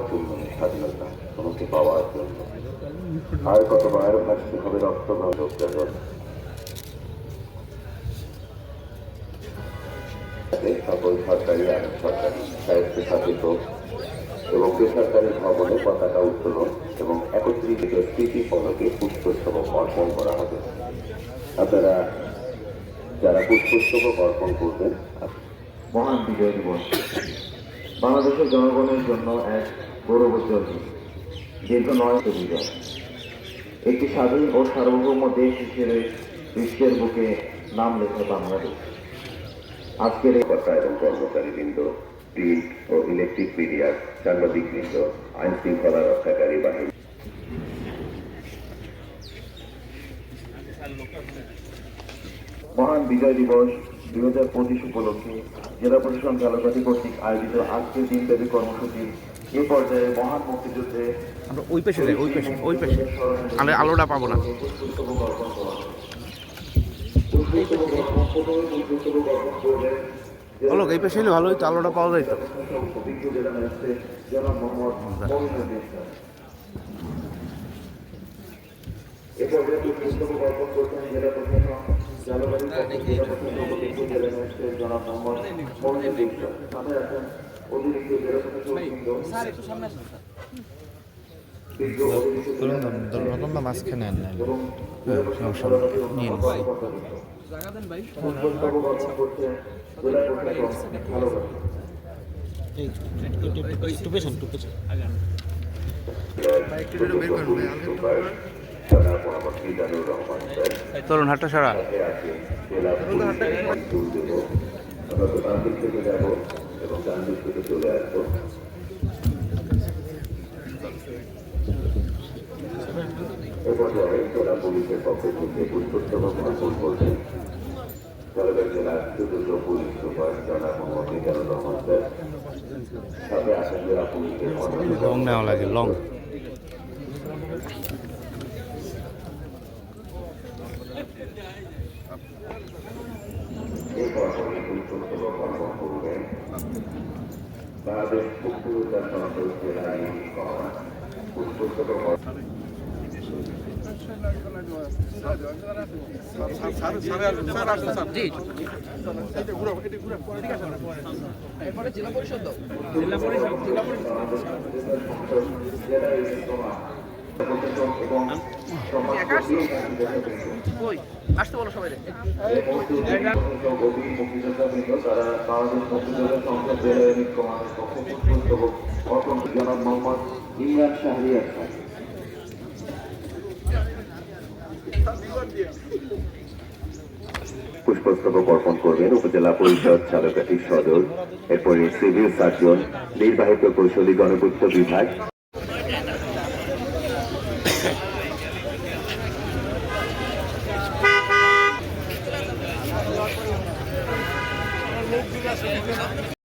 জন্য স্বাধীনতা তোমাকে পাওয়ার জন্য আর কতবার ভাসতে হবে রক্তগন্ধ সকল সরকারি আইন সরকারি স্বায়ত্তশাসিত এবং বেসরকারি ভবনে পতাকা উত্তোলন এবং একত্রিত স্মৃতি ফলকে পুষ্পস্তবক অর্পণ করা হবে। আপনারা যারা পুষ্পস্তবক অর্পণ করবেন। মহান বিজয় দিবস বাংলাদেশের জনগণের জন্য এক গৌরবোজ্জ্বল দিন, দীর্ঘ 9 বিজয়। একটি স্বাধীন ও সার্বভৌম দেশ হিসেবে বিশ্বের বুকে নাম লেখে বাংলাদেশ। আজকের এই কর্তা এবং কর্মচারীবৃন্দ, প্রিন্ট ও ইলেকট্রিক মিডিয়ার সাংবাদিকবৃন্দ, আইন শৃঙ্খলা রক্ষাকারী বাহিনী, মহান বিজয় দিবস 2025 উপলক্ষে জেলা প্রশাসন ঝালকাঠি কর্তৃক আয়োজিত আজকের দিনব্যাপী কর্মসূচি এ পর্যায়ে মহান মুক্তিযুদ্ধে আমরা ওই পেশে যাই, ওই পেশে আমরা আলোটা পাবো না। বলো এই পেশে হলে ভালো হইতো, আলোটা পাওয়া যাইতো। রতন দা মাঝখানে আন নাই নিয়ে তরুণ হাটটা সারা এবং গান্ধী থেকে চলে আসবো। এ পর্যায়ে জেলা পুলিশের পক্ষ থেকে পুষ্পস্তবক অর্পণ করবেন ঝালকাঠি জেলার চতুর্থ পুলিশ সুপার জনাব মোহাম্মদ মিজানুর রহমান স্যার। সাথে আছেন জেলা পুলিশের লং নেওয়া লাগে লং। এই পর্যায়ে পুষ্পস্তবক অর্পণ করবেন বাংলাদেশ মুক্তিযোদ্ধা সমাবেশ জেলা ইউনিট কমান্ড। পুষ্পস্তবক আসতে বলো সবাই। তারা বাংলাদেশ মুক্তিযোদ্ধা সংসদ জেলা ইউনিট কমান্ডের পক্ষ পুষ্পস্তবক অর্পণ জনাব মোহাম্মদ ইমরান শাহরিয়ার খান। পুষ্পস্তবক অর্পণ করবেন উপজেলা পরিষদ ঝালকাঠি সদর, এরপরে সিভিল সার্জন, নির্বাহী প্রকৌশলী গণপূর্ত বিভাগ।